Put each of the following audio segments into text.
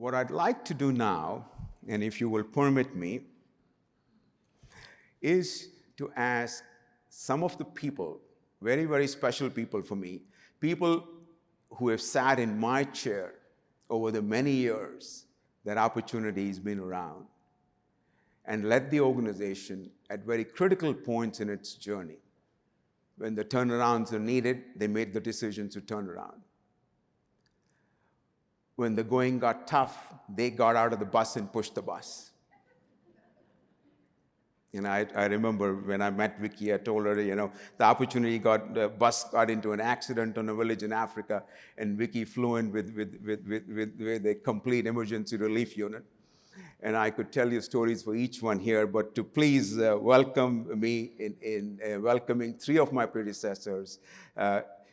What I'd like to do now, and if you will permit me, is to ask some of the people, very, very special people for me, people who have sat in my chair over the many years that opportunity has been around, and led the organization at very critical points in its journey. When the turnarounds are needed, they made the decision to turn around. When the going got tough, they got out of the bus and pushed the bus. And I remember when I met Vicki, I told her, the opportunity the bus got into an accident on a village in Africa, and Vicki flew in with a complete emergency relief unit. And I could tell you stories for each one here, but to please welcome me in welcoming three of my predecessors,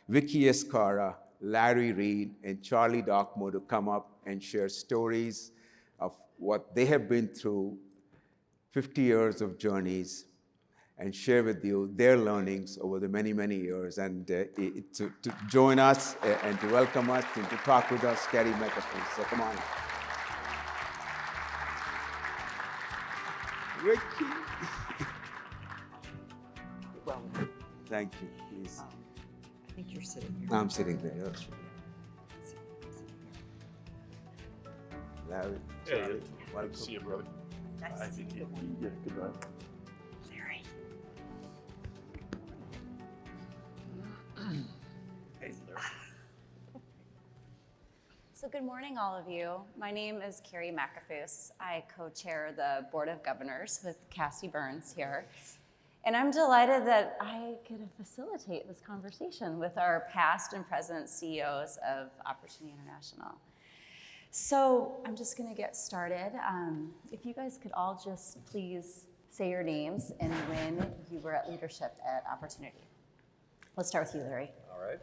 Vicki ESCARRA, Larry Reed, and Charlie DOKMO, to come up and share stories of what they have been through, 50 years of journeys, and share with you their learnings over the many, many years. And to join us and to welcome us and to talk with us, KERRI McAFOOS. So come on. Vicki. Well, thank you, please. I think you're sitting here. I'm sitting there, that's right. Larry, Charlie, Good to see you, brother. Nice to see you. Yeah, good night. Larry. Hey, Larry. So good morning, all of you. My name is KERRI McAFOOS. I co-chair the Board of Governors with Cassie Burns here. And I'm delighted that I get to facilitate this conversation with our past and present CEOs of Opportunity International. So I'm just gonna get started. If you guys could all just please say your names and when you were at leadership at Opportunity. Let's start with you, Larry. All right.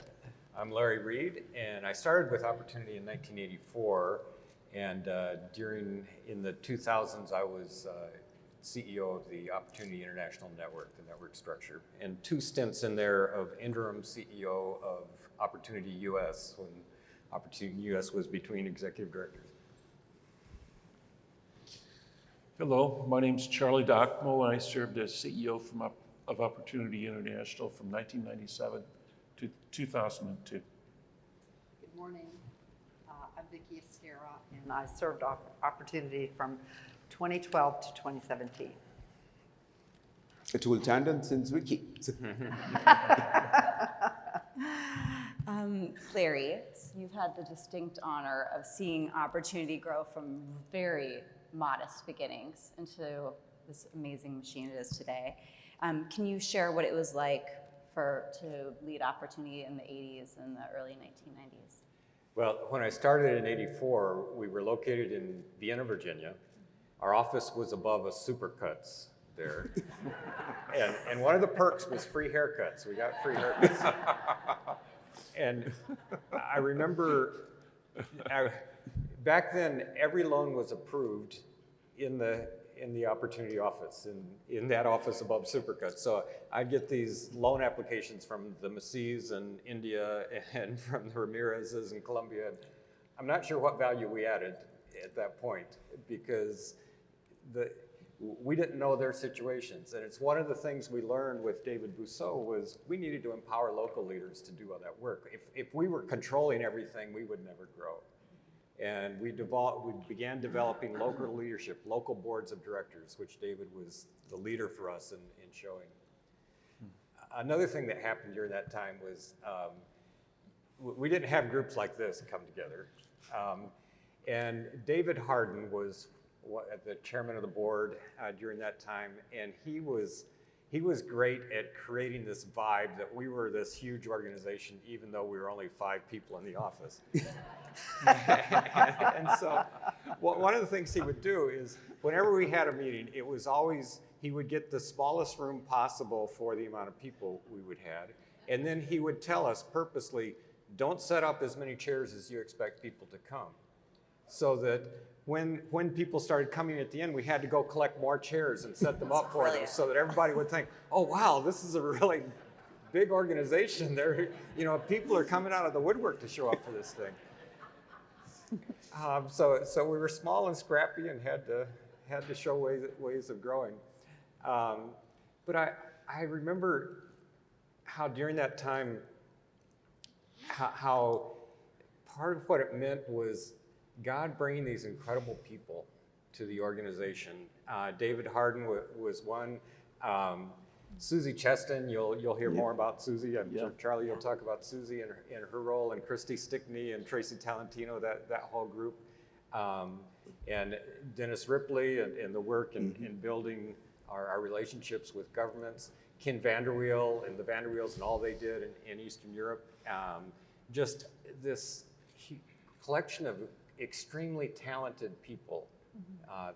I'm Larry Reed, and I started with Opportunity in 1984, and in the 2000s, I was CEO of the Opportunity International Network, the network structure, and 2 stints in there of interim CEO of Opportunity US, when Opportunity US was between executive directors. Hello, my name's Charlie DOKMO, and I served as CEO of Opportunity International from 1997 to 2002. Good morning. I'm VICKI ESCARRA, and I served Opportunity from 2012 to 2017. ATUL TANDON since Vicki. Larry, you've had the distinct honor of seeing Opportunity grow from very modest beginnings into this amazing machine it is today. Can you share what it was like to lead Opportunity in the 80s and the early 1990s? Well, when I started in '84, we were located in Vienna, Virginia. Our office was above a Supercuts there. and one of the perks was free haircuts. We got free haircuts. And I remember back then, every loan was approved in the Opportunity office, in that office above Supercuts. So I'd get these loan applications from the Macy's in India and from the Ramirez's in Colombia. I'm not sure what value we added at that point, because we didn't know their situations. And it's one of the things we learned with David Bousseau was we needed to empower local leaders to do all that work. If we were controlling everything, we would never grow. And we began developing local leadership, local boards of directors, which David was the leader for us in showing. Another thing that happened during that time was we didn't have groups like this come together. And David Harden was the chairman of the board during that time, and he was great at creating this vibe that we were this huge organization, even though we were only 5 people in the office. and so one of the things he would do is whenever we had a meeting, it was always, he would get the smallest room possible for the amount of people we would have. And then he would tell us purposely, don't set up as many chairs as you expect people to come. So that when people started coming at the end, we had to go collect more chairs and set them up for them so that everybody would think, oh, wow, this is a really big organization. People are coming out of the woodwork to show up for this thing. So we were small and scrappy and had to show ways of growing. But I remember how during that time, how part of what it meant was God bringing these incredible people to the organization. David Harden was one. Susie Cheston, you'll hear more about Susie. I'm sure Charlie, you'll talk about Susie and her role, and Christy Stickney and Tracy Talentino, that whole group. And Dennis Ripley and the work in building our relationships with governments. Ken Vanderweel and the Vanderweels and all they did in Eastern Europe. Just this collection of extremely talented people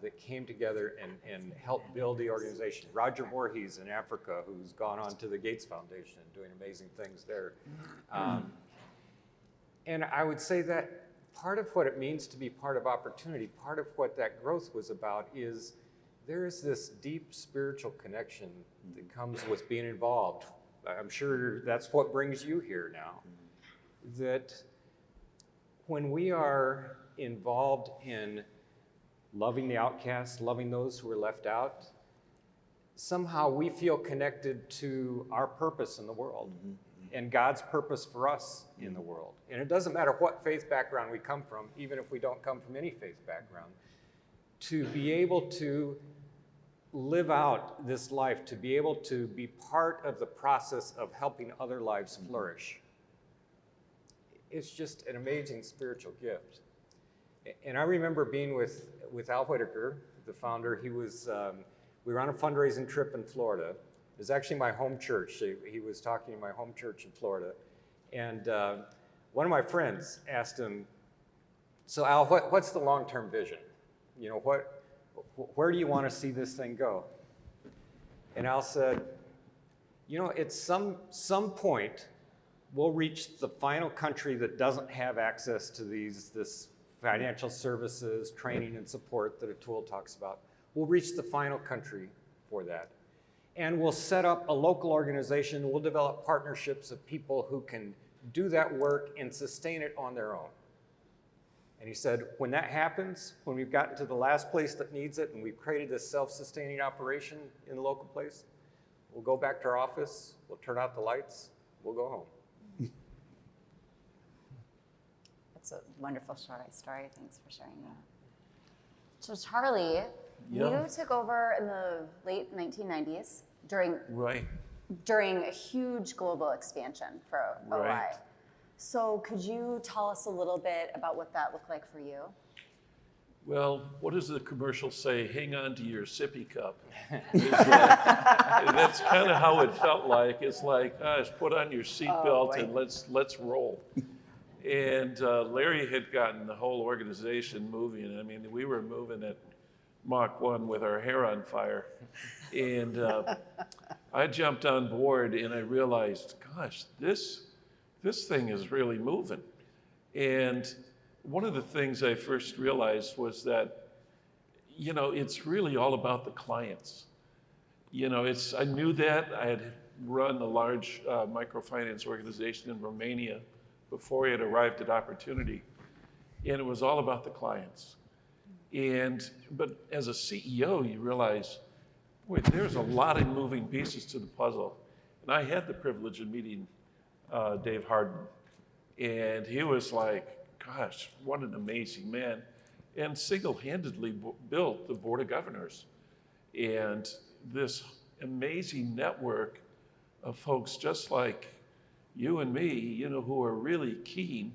that came together and helped build the organization. Roger Voorhees in Africa, who's gone on to the Gates Foundation and doing amazing things there. And I would say that part of what it means to be part of opportunity, part of what that growth was about is there is this deep spiritual connection that comes with being involved. I'm sure that's what brings you here now. That when we are involved in loving the outcasts, loving those who are left out, somehow we feel connected to our purpose in the world and God's purpose for us in the world. And it doesn't matter what faith background we come from, even if we don't come from any faith background, to be able to live out this life, to be able to be part of the process of helping other lives flourish. It's just an amazing spiritual gift. And I remember being with Al Whitaker, the founder. He was, we were on a fundraising trip in Florida. It was actually my home church. He was talking in my home church in Florida. And one of my friends asked him, so Al, what's the long-term vision? You know, where do you want to see this thing go? And Al said, you know, at some point, we'll reach the final country that doesn't have access to this financial services, training, and support that ATUL talks about. We'll reach the final country for that. And we'll set up a local organization. We'll develop partnerships of people who can do that work and sustain it on their own. And he said, when that happens, when we've gotten to the last place that needs it and we've created this self-sustaining operation in the local place, we'll go back to our office, we'll turn out the lights, we'll go home. That's a wonderful story. Thanks for sharing that. So Charlie, you took over in the late 1990s during a huge global expansion for OI. So could you tell us a little bit about what that looked like for you? Well, what does the commercial say? Hang on to your sippy cup. That's kind of how it felt like. It's like, gosh, put on your seatbelt and let's roll. And Larry had gotten the whole organization moving. I mean, we were moving at Mach 1 with our hair on fire. And I jumped on board and I realized, gosh, this thing is really moving. And one of the things I first realized was that, you know, it's really all about the clients. You know, I knew that. I had run a large microfinance organization in Romania before I had arrived at Opportunity. And it was all about the clients. But as a CEO, you realize, wait, there's a lot of moving pieces to the puzzle. And I had the privilege of meeting Dave Harden. And he was like, gosh, what an amazing man. And single-handedly built the Board of Governors. And this amazing network of folks just like you and me, you know, who are really keen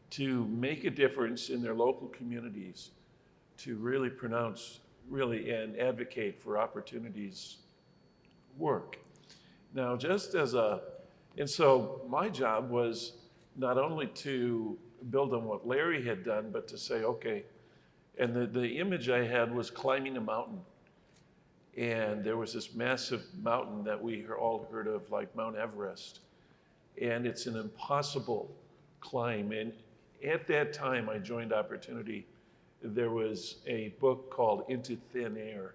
to make a difference in their local communities, to really and advocate for opportunities work. Now, and so my job was not only to build on what Larry had done, but to say, okay, and the image I had was climbing a mountain. And there was this massive mountain that we all heard of, like Mount Everest. And it's an impossible climb. And at that time I joined Opportunity, there was a book called Into Thin Air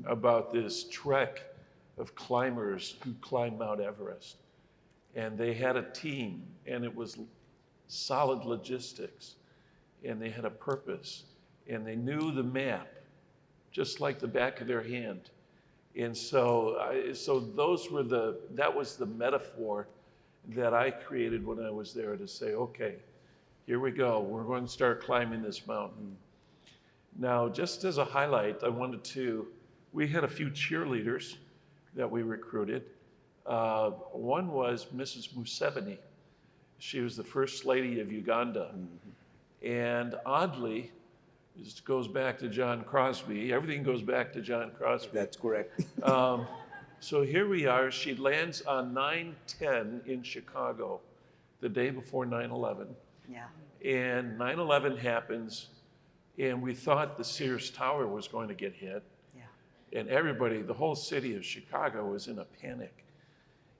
about this trek of climbers who climbed Mount Everest. And they had a team, and it was solid logistics. and they had a purpose, and they knew the map, just like the back of their hand. And so, that was the metaphor that I created when I was there to say, okay, here we go. We're going to start climbing this mountain. Now, just as a highlight, we had a few cheerleaders that we recruited. One was Mrs. Museveni. She was the first lady of Uganda. And oddly, this goes back to John Crosby. Everything goes back to John Crosby. That's correct. So here we are. She lands on 9/10 in Chicago, the day before 9/11. Yeah. And 9/11 happens, and we thought the Sears Tower was going to get hit. Yeah. And everybody, the whole city of Chicago was in a panic.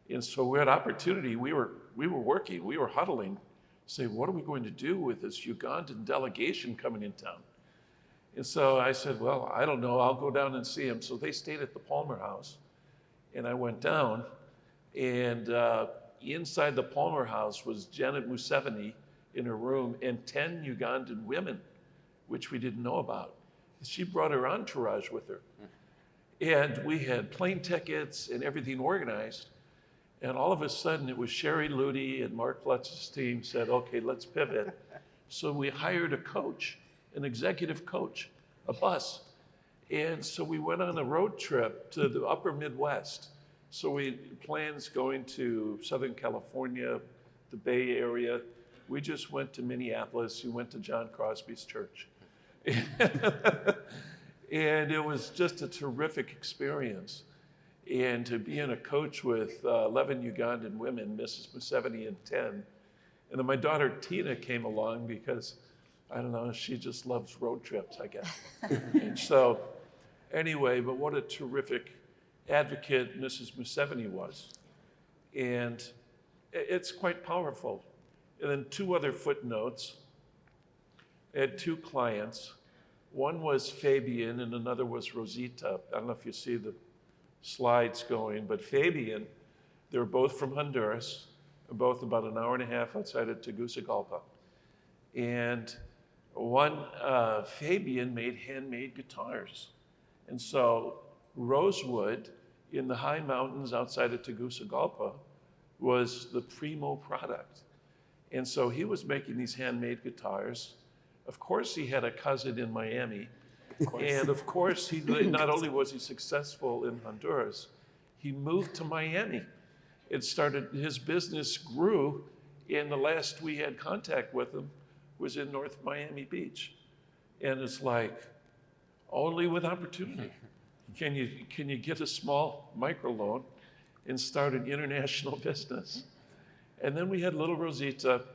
And so we had opportunity. We were working, we were huddling, say, what are we going to do with this Ugandan delegation coming in town? And so I said, well, I don't know, I'll go down and see them. So they stayed at the Palmer House, and I went down, and inside the Palmer House was Janet Museveni in her room and 10 Ugandan women, which we didn't know about. She brought her entourage with her. And we had plane tickets and everything organized. And all of a sudden, it was Sherry Ludy and Mark Lutz's team said, okay, let's pivot. So we hired a coach, an executive coach, a bus. And so we went on a road trip to the upper Midwest. So we plans going to Southern California, the Bay Area. We just went to Minneapolis. We went to John Crosby's church. And it was just a terrific experience. And to be in a coach with 11 Ugandan women, Mrs. Museveni and 10. And then my daughter Tina came along because, I don't know, she just loves road trips, I guess. And so anyway, but what a terrific advocate Mrs. Museveni was. And it's quite powerful. And then two other footnotes. I had two clients. One was Fabian and another was Rosita. I don't know if you see the slides going, but Fabian, they're both from Honduras, both about an hour and a half outside of Tegucigalpa. And Fabian made handmade guitars. And so rosewood in the high mountains outside of Tegucigalpa was the primo product. And so he was making these handmade guitars. Of course, he had a cousin in Miami. And of course, he not only was he successful in Honduras, he moved to Miami. His business grew, and the last we had contact with him was in North Miami Beach. And it's like, only with opportunity can you get a small microloan and start an international business. And then we had little Rosita,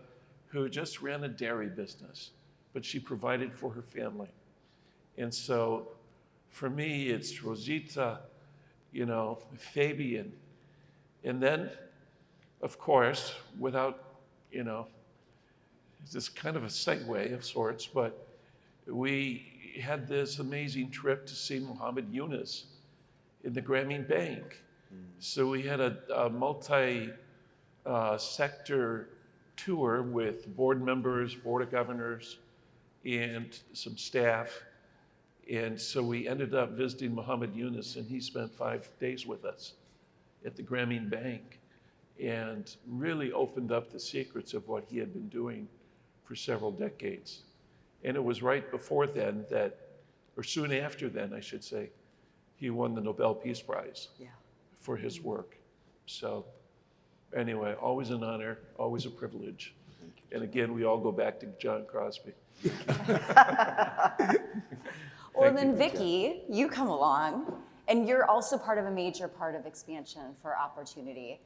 who just ran a dairy business, but she provided for her family. And so for me, it's Rosita, Fabian. And then, of course, without, it's kind of a segue of sorts, but we had this amazing trip to see Muhammad Yunus in the Grameen Bank. So we had a multi-sector tour with board members, board of governors, and some staff. And so we ended up visiting Muhammad Yunus, and he spent 5 days with us at the Grameen Bank and really opened up the secrets of what he had been doing for several decades. And it was right before then or soon after then, I should say, he won the Nobel Peace Prize for his work. So anyway, always an honor, always a privilege. And again, we all go back to John Crosby. Well, then Vicki, you come along, and you're also part of a major part of expansion for opportunity.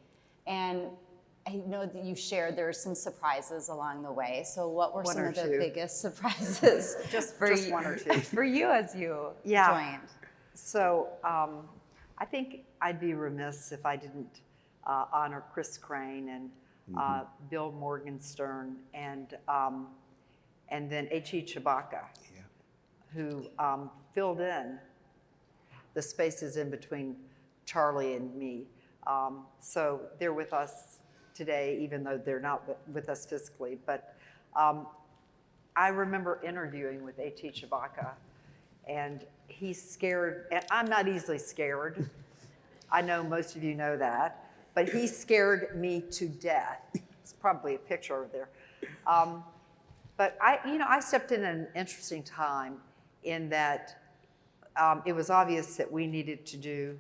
And I know that you shared there were some surprises along the way. So what were some of the biggest surprises Just you, one or two. for you as you joined? So I think I'd be remiss if I didn't honor Chris Crane and Bill Morgenstern and then H.E. Chewbacca, who filled in the spaces in between Charlie and me. So they're with us today, even though they're not with us physically. But I remember interviewing with A.T. Chewbacca, and he's scared, and I'm not easily scared. I know most of you know that, but he scared me to death. It's probably a picture over there. But I stepped in at an interesting time in that it was obvious that we needed to do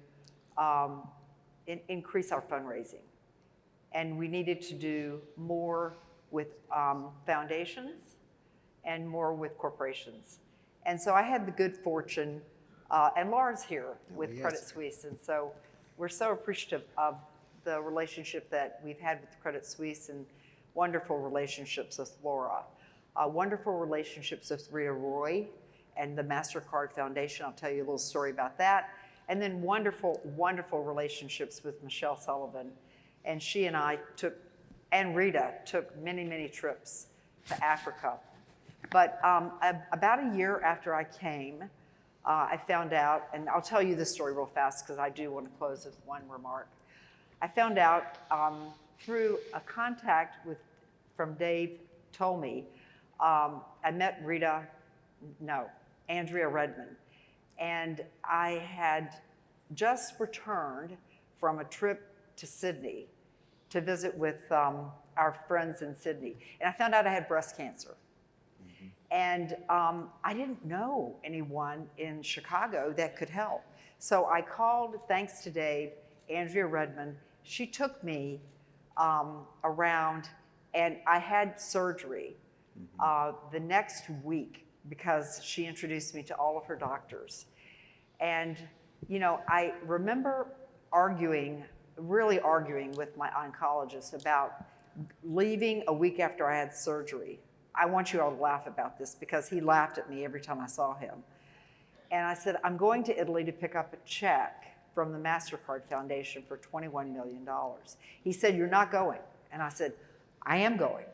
increase our fundraising, and we needed to do more with foundations and more with corporations. And so I had the good fortune, and Laura's here with yes. Credit Suisse, and so we're so appreciative of the relationship that we've had with Credit Suisse and wonderful relationships with Laura. Wonderful relationships with Rita Roy and the MasterCard Foundation. I'll tell you a little story about that. And then wonderful, wonderful relationships with Michelle Sullivan. And she and I took, and Rita took many, many trips to Africa. But about a year after I came, I found out, and I'll tell you this story real fast because I do want to close with one remark. I found out through a contact from Dave Tolme, I met Andrea Redmond, and I had just returned from a trip to Sydney to visit with our friends in Sydney, and I found out I had breast cancer. Mm-hmm. And I didn't know anyone in Chicago that could help. So I called, thanks to Dave, Andrea Redmond. She took me around, and I had surgery the next week because she introduced me to all of her doctors. And, I remember really arguing with my oncologist about leaving a week after I had surgery. I want you all to laugh about this because he laughed at me every time I saw him. And I said, I'm going to Italy to pick up a check from the MasterCard Foundation for $21 million. He said, you're not going. And I said, I am going.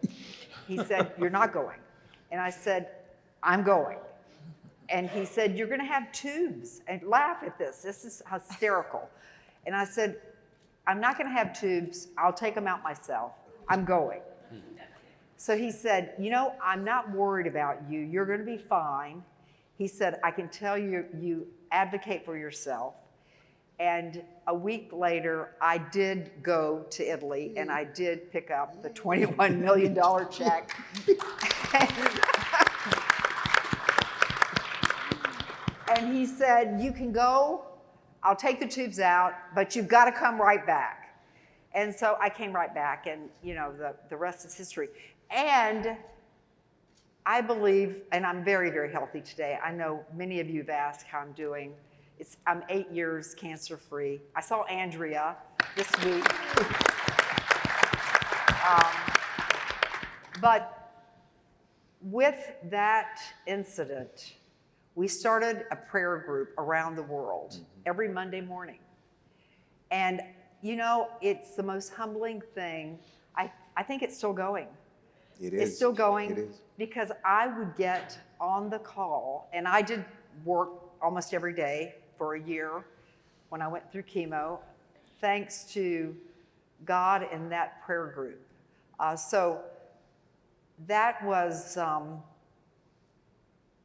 He said, you're not going. And I said, I'm going. And he said, you're going to have tubes. And laugh at this. This is hysterical. And I said, I'm not going to have tubes. I'll take them out myself. I'm going. So he said, I'm not worried about you. You're going to be fine. He said, I can tell you advocate for yourself. And a week later, I did go to Italy, and I did pick up the $21 million check. And he said, you can go, I'll take the tubes out, but you've got to come right back. And so I came right back, and the rest is history. And I believe, and I'm very, very healthy today. I know many of you have asked how I'm doing. I'm 8 years cancer-free. I saw Andrea this week. But with that incident, we started a prayer group around the world every Monday morning. And, it's the most humbling thing. I think it's still going. It is. It's still going. It is. Because I would get on the call, and I did work almost every day for a year when I went through chemo, thanks to God and that prayer group. So that was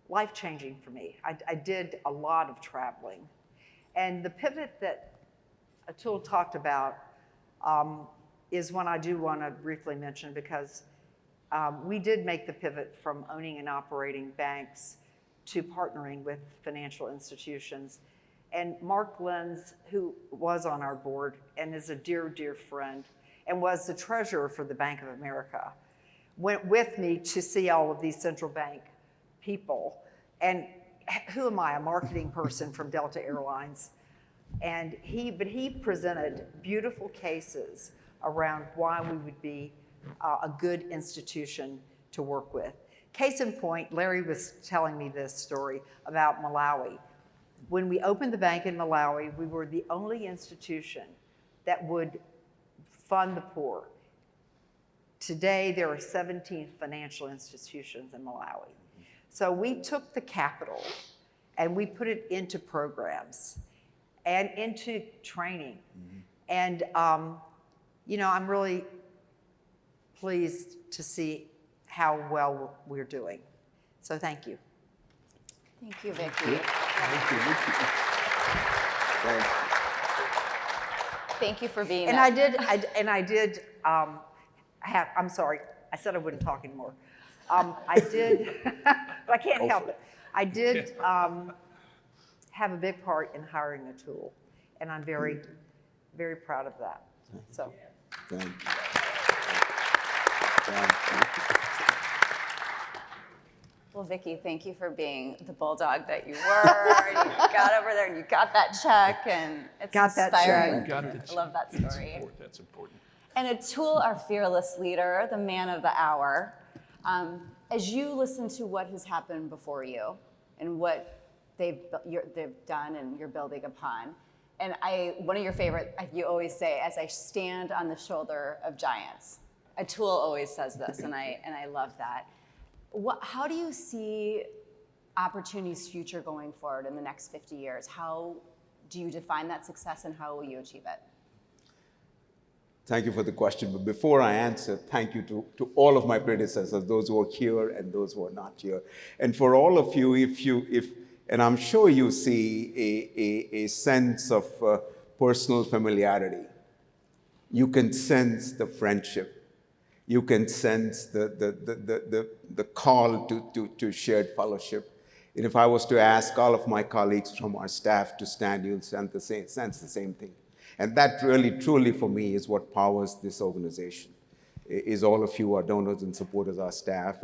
life-changing for me. I did a lot of traveling. And the pivot that Atul talked about is one I do want to briefly mention because we did make the pivot from owning and operating banks to partnering with financial institutions. And Mark Lenz, who was on our board and is a dear, dear friend, and was the treasurer for the Bank of America, went with me to see all of these central bank people. And who am I, a marketing person from Delta Airlines? And he presented beautiful cases around why we would be a good institution to work with. Case in point, Larry was telling me this story about Malawi. When we opened the bank in Malawi, we were the only institution that would fund the poor. Today, there are 17 financial institutions in Malawi. So we took the capital and we put it into programs and into training. And, I'm really pleased to see how well we're doing. So thank you. Thank you, Vicki. Thank you, Vicki. Thank you. Thank you for being And there. I did I'm sorry, I said I wouldn't talk anymore. I did, but I can't help it. I did have a big part in hiring ATUL, and I'm very, very proud of that. So. Thank you. Thank you. Well, Vicki, thank you for being the bulldog that you were. You got over there and you got that check, and it's Got that inspiring. check. I love that story. That's important. And ATUL, our fearless leader, the man of the hour, as you listen to what has happened before you and what they've done and you're building upon, and one of your favorite, you always say, as I stand on the shoulder of giants. ATUL always says this, and I love that. How do you see opportunity's future going forward in the next 50 years? How do you define that success, and how will you achieve it? Thank you for the question. But before I answer, thank you to all of my predecessors, those who are here and those who are not here. And for all of you, and I'm sure you see a sense of personal familiarity. You can sense the friendship. You can sense the call to shared fellowship. And if I was to ask all of my colleagues from our staff to stand, you'll sense the same thing. And that really, truly for me is what powers this organization, is all of you are donors and supporters, our staff.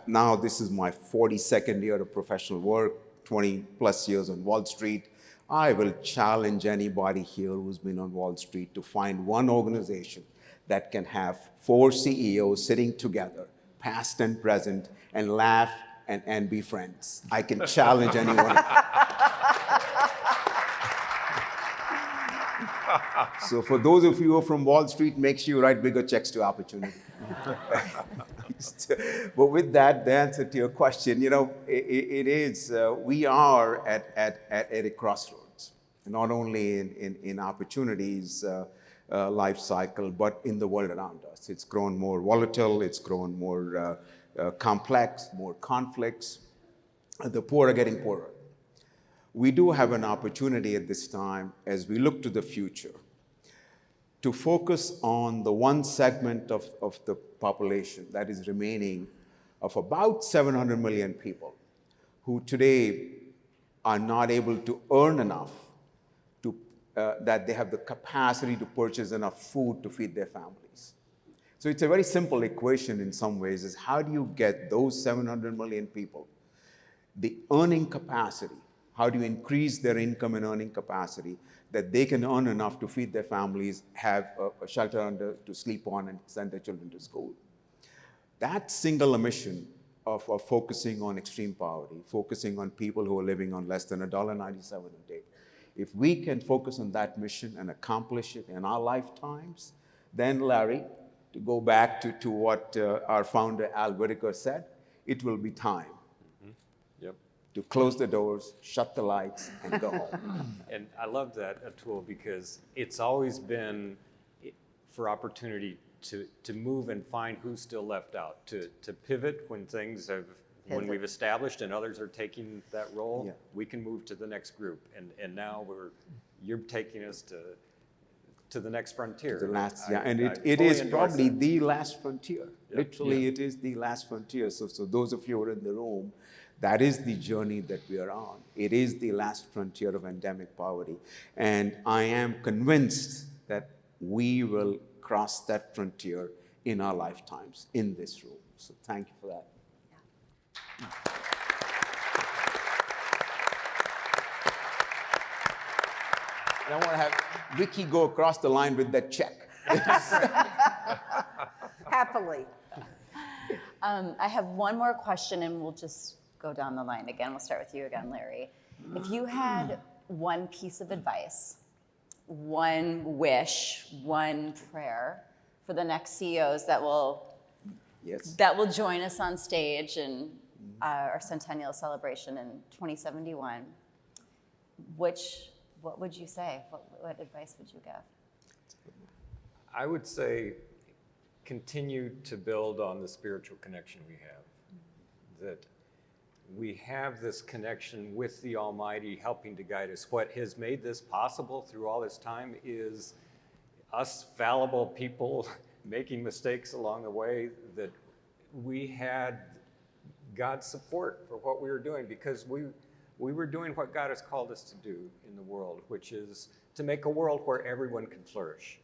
Now this is my 42nd year of professional work, 20 plus years on Wall Street. I will challenge anybody here who's been on Wall Street to find one organization that can have 4 CEOs sitting together, past and present, and laugh and be friends. I can challenge anyone. So for those of you who are from Wall Street, make sure you write bigger checks to Opportunity. But with that, the answer to your question, we are at a crossroads, not only in Opportunity's life cycle, but in the world around us. It's grown more volatile, it's grown more complex, more conflicts. The poor are getting poorer. We do have an opportunity at this time, as we look to the future, to focus on the one segment of the population that is remaining, of about 700 million people who today are not able to earn enough that they have the capacity to purchase enough food to feed their families. So it's a very simple equation in some ways, is how do you get those 700 million people the earning capacity? How do you increase their income and earning capacity that they can earn enough to feed their families, have a shelter to sleep on, and send their children to school? That single mission of focusing on extreme poverty, focusing on people who are living on less than $1.97 a day, if we can focus on that mission and accomplish it in our lifetimes, then, Larry, to go back to what our founder, Al Whitaker, said, it will be time to close the doors, shut the lights, and go home. And I love that, ATUL, because it's always been for Opportunity to move and find who's still left out, to pivot when things have, when we've established and others are taking that role, we can move to the next group. And now you're taking us to the next frontier. The last, and it is probably the last frontier. Literally, it is the last frontier. So those of you who are in the room, that is the journey that we are on. It is the last frontier of endemic poverty. And I am convinced that we will cross that frontier in our lifetimes in this room. So thank you for that. And I want to have Vicki go across the line with that check. Happily. I have one more question, and we'll just go down the line again. We'll start with you again, Larry. If you had one piece of advice, one wish, one prayer for the next CEOs that will join us on stage in our centennial celebration in 2071, what would you say? What advice would you give? I would say continue to build on the spiritual connection we have. that we have this connection with the Almighty helping to guide us. What has made this possible through all this time is us fallible people making mistakes along the way, that we had God's support for what we were doing, because we were doing what God has called us to do in the world, which is to make a world where everyone can flourish.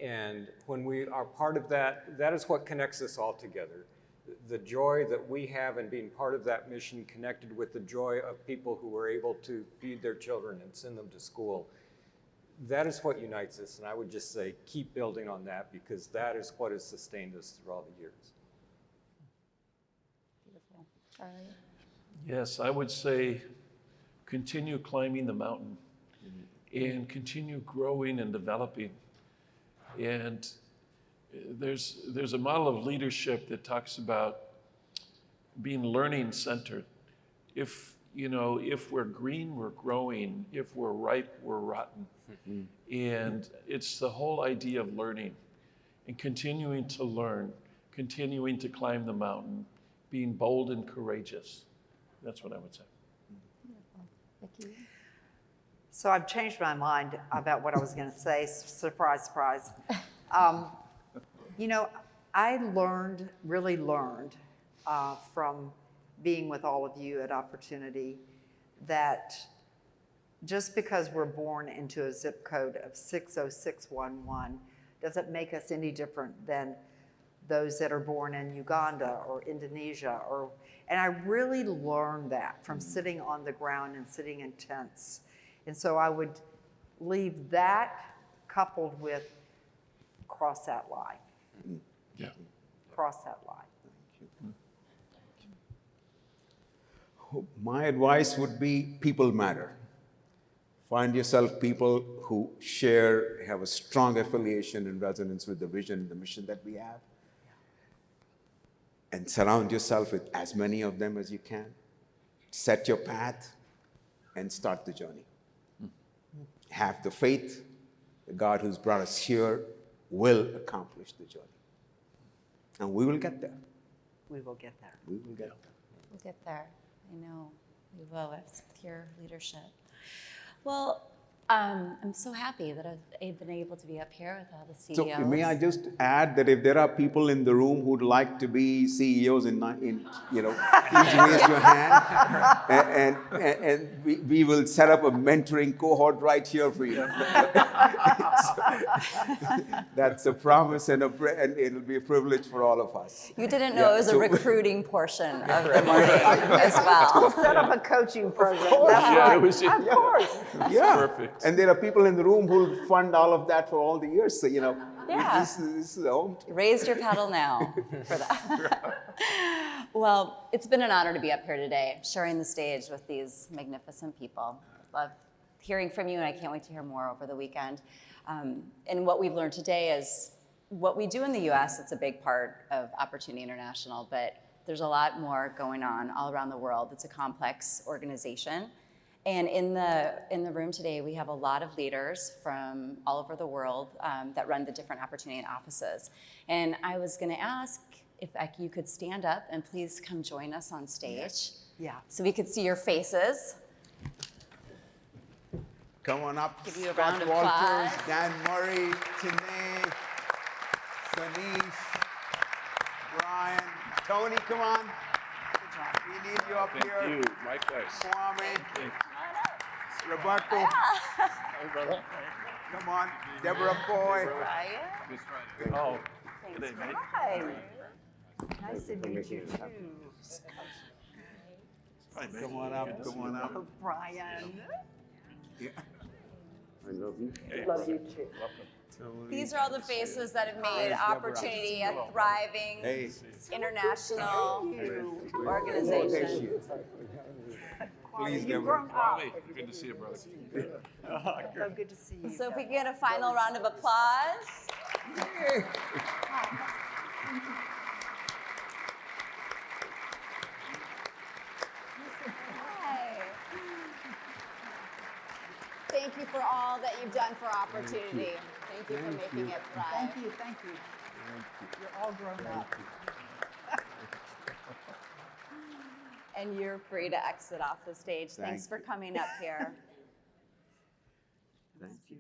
And when we are part of that, that is what connects us all together. The joy that we have in being part of that mission, connected with the joy of people who were able to feed their children and send them to school, that is what unites us. And I would just say, keep building on that, because that is what has sustained us through all the years. Beautiful. Charlie? Yes, I would say continue climbing the mountain and continue growing and developing. And there's a model of leadership that talks about being learning centered. If we're green, we're growing. If we're ripe, we're rotten. And it's the whole idea of learning and continuing to learn, continuing to climb the mountain, being bold and courageous. That's what I would say. Vicki? So I've changed my mind about what I was going to say. Surprise, surprise. I really learned from being with all of you at Opportunity that just because we're born into a zip code of 60611 doesn't make us any different than those that are born in Uganda or Indonesia. And I really learned that from sitting on the ground and sitting in tents. And so I would leave that coupled with cross that line. Yeah. Cross that line. My advice would be people matter. Find yourself people who have a strong affiliation and resonance with the vision and the mission that we have. And surround yourself with as many of them as you can. Set your path and start the journey. Have the faith that God who's brought us here will accomplish the journey. And we will get there. We will get there. We will get there. We'll get there. I know we will with your leadership. Well, I'm so happy that I've been able to be up here with all the CEOs. So may I just add that if there are people in the room who'd like to be CEOs please raise your hand, and we will set up a mentoring cohort right here for you. That's a promise, and it'll be a privilege for all of us. You didn't know it was a recruiting portion of the morning as We'll well. set up a coaching program. Yeah, it was Of course. Yeah. perfect. And there are people in the room who'll fund all of that for all the years. So, Yeah. this is a home. Raised your pedal now for that. Well, it's been an honor to be up here today, sharing the stage with these magnificent people. Love hearing from you, and I can't wait to hear more over the weekend. And what we've learned today is what we do in the U.S., it's a big part of Opportunity International, but there's a lot more going on all around the world. It's a complex organization. And in the room today, we have a lot of leaders from all over the world that run the different Opportunity offices. And I was going to ask if you could stand up and please come join us on stage. Yeah. So we could see your faces. Come on up. Give you a Scott round of Walters, applause. Dan Murray, Tanae, Sanish, Brian, Tony, come on. We need you up Thank here. you. Likewise. Kwame, Roberto, come on. Deborah Foy. Ryan? Oh, Thanks, good day, mate. Hi. Nice to meet you too. Hi, mate. Come on up, come on up. Oh, Brian. Yeah. Hey, Love you too. welcome. These are all the faces that have made Deborah. Opportunity a thriving Hey. international There organization. she is. Please, You've Deborah. grown up. Hey, good to see you, brother. So good to see you. So if we get a final round of applause. Hi. Thank you for all that you've done for Opportunity. Thank you for making it thrive. Thank you, thank you. You're all grown up. And you're free to exit off the stage. Thanks for coming up here. Thank you.